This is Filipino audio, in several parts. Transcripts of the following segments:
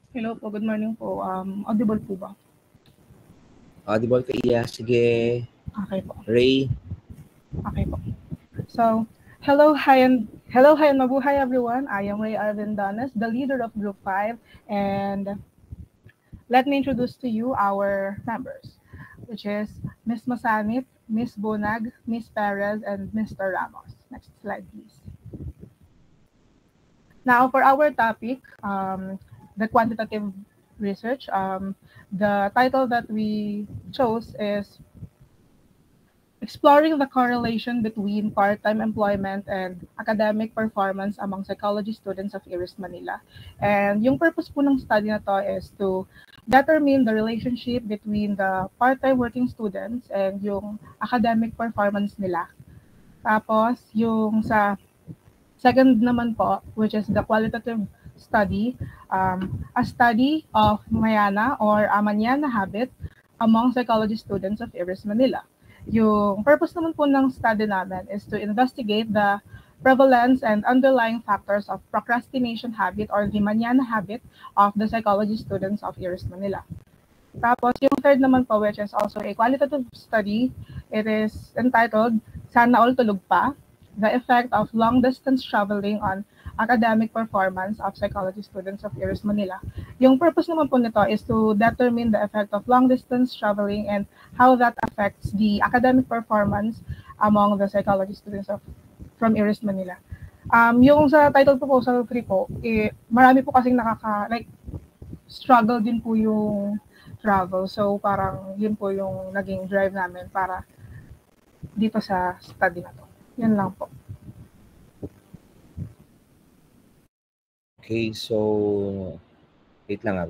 Hello po, good morning po. Audible po ba? Audible ka, Iya. Sige. Okay po. Ray. Okay po. So, hello, hi, and mabuhay everyone. I am Ray Arvindanes, the leader of Group 5, and let me introduce to you our members, which is Ms. Masanit, Ms. Bonag, Ms. Perez, and Mr. Ramos. Next slide, please. Now, for our topic, the quantitative research, the title that we chose is Exploring the Correlation Between Part-Time Employment and Academic Performance Among Psychology Students of IRIS Manila. And yung purpose po ng study na to is to determine the relationship between the part-time working students and yung academic performance nila. Tapos, yung sa second naman po, which is the qualitative study, a study of Mayana or Amanyana habit among psychology students of IRIS Manila. Yung purpose naman po ng study namin is to investigate the prevalence and underlying factors of procrastination habit or the Manana habit of the psychology students of IRIS Manila. Tapos yung third naman po, which is also a qualitative study, it is entitled Sana All Tulog Pa, the effect of long-distance traveling on academic performance of psychology students of IRIS Manila. Yung purpose naman po nito is to determine the effect of long-distance traveling and how that affects the academic performance among the psychology students from IRIS Manila. Yung sa title proposal 3 po, marami po kasing struggle din po yung travel. So parang yun po yung naging drive namin para dito sa study na to. Yan lang po. Okay, so wait lang.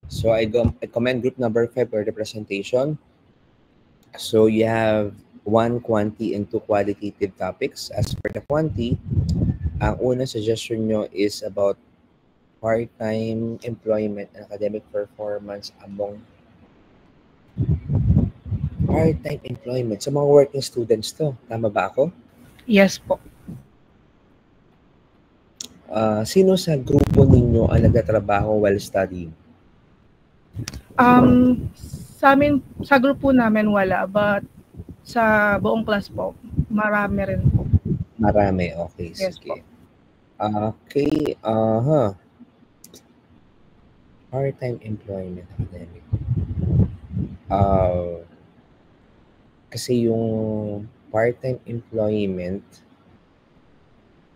So I commend group number 5 for the presentation. So you have 1 quantity and 2 qualitative topics. As for the quantity, ang unang suggestion nyo is about part-time employment and academic performance among part-time employment. Sa mga working students to. Tama ba ako? Yes po. Sino sa grupo ninyo ang nagtatrabaho while studying? Sa grupo namin wala, but sa buong class po, marami rin po. Marami, okay, Yes sige. po. Okay, part-time employment academic. Kasi yung part-time employment,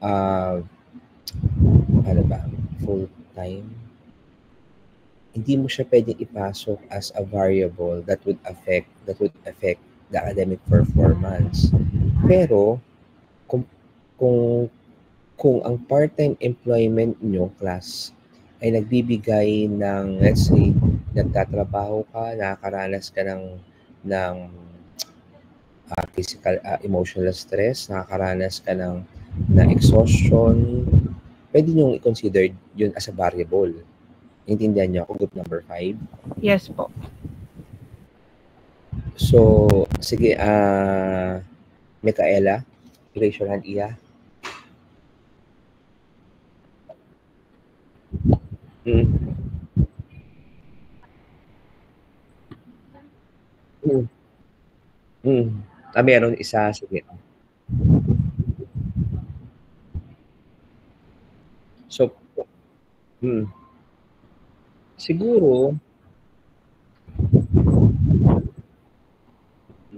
ano ba, full-time, hindi mo siya pwedeng ipasok as a variable that would affect the academic performance. Pero kung ang part-time employment nyo class ay nagbibigay ng, let's say, nagtatrabaho ka, nakakaranas ka ng physical, emotional stress, nakakaranas ka ng exhaustion, pwede nyo i-consider yun as a variable. Intindihan niyo ako, group number 5? Yes po. So, sige, Micaela, raise your hand, Iya. Meron isa, sige. So, siguro,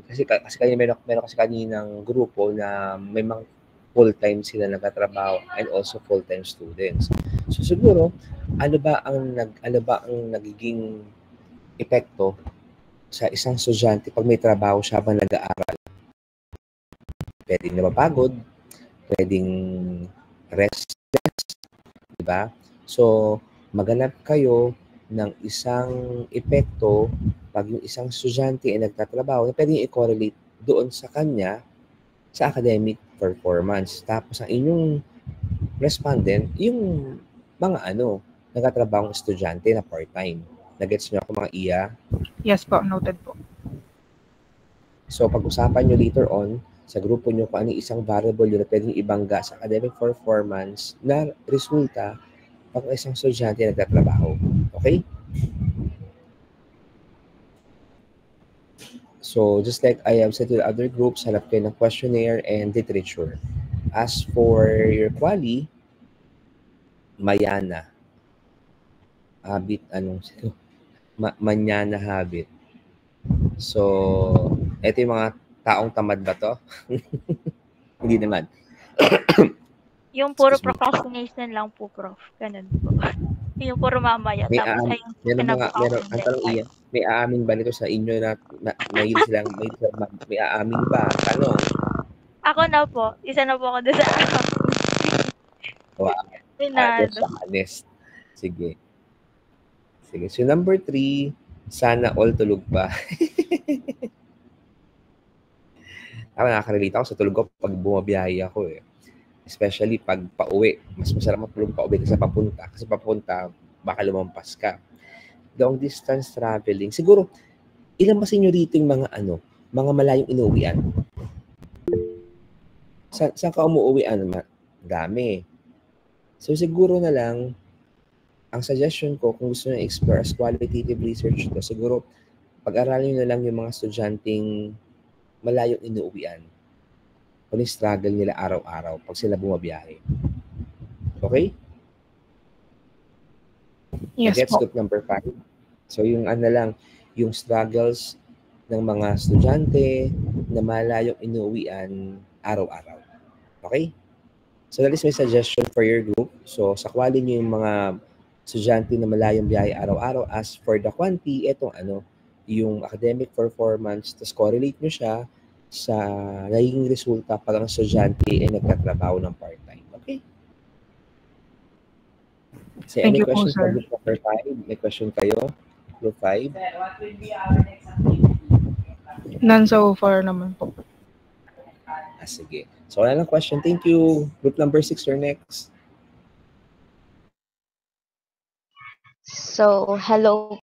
kasi meron kasi kaninang grupo na may mga full-time sila nagtatrabaho and also full-time students. So siguro, ano ba ang nagiging epekto sa isang estudyante pag may trabaho siya habang nag-aaral? Pwedeng napapagod, pwedeng restless, di ba? So, maghanap kayo ng isang epekto pag yung isang estudyante ay nagtatrabaho na pwedeng i-correlate doon sa kanya sa academic performance. Tapos ang inyong respondent, yung mga nagtatrabahong estudyante na part-time. Nagets niyo ako, mga Iya? Yes po, noted po. So, pag-usapan nyo later on sa grupo nyo kung ano yung isang variable yun na pwedeng ibangga sa academic performance na resulta pag isang estudyante nagtatrabaho. Okay? So, just like I have said to the other groups, hanap kayo ng questionnaire and literature. As for your quali, Mayana. Habit, Manyana habit. So, ito yung mga taong tamad ba to? Hindi naman. Yung puro procrastination lang po, Prof. Ganun po. Yung puro mamaya. May Tapos ay meron, ang tanong iyan, may aamin ba nito sa inyo na may aamin ba? Tanong. Ako na po. Isa na po ako doon sa honest. Sige. So, number 3, sana all tulog pa. Ako nakaka-relate ako sa tulog ko pag bumabiyahe ako eh. Especially pag pauwi. Mas masarap matulog pauwi kasi papunta. Kasi papunta, baka lumampas ka. Long distance traveling. Siguro, ilan ba sa inyo rito yung mga malayong inuwian? Saan ka umuuwian? Dami. So, siguro na lang, ang suggestion ko, kung gusto nyo explore as qualitative research to, siguro, pag-aralin nyo na lang yung mga estudyanteng malayong inuuwian. Kung yung struggle nila araw-araw pag sila bumabiyahe. Okay? Yes, That's group number 5. So, yung yung struggles ng mga estudyante na malayong inuuwian araw-araw. Okay? So, that is my suggestion for your group. So, sakwalin nyo yung mga estudyante na malayong biyahe araw-araw. As for the quanti, etong yung academic performance, tapos correlate nyo siya sa naging resulta pag ang estudyante ay nagtatrabaho ng part-time. Okay? So, any questions for group number 5? May question kayo? Group 5? What will be our next activity? None so far naman po. Sige. So, wala lang question. Thank you. Group number 6, you're next. So, hello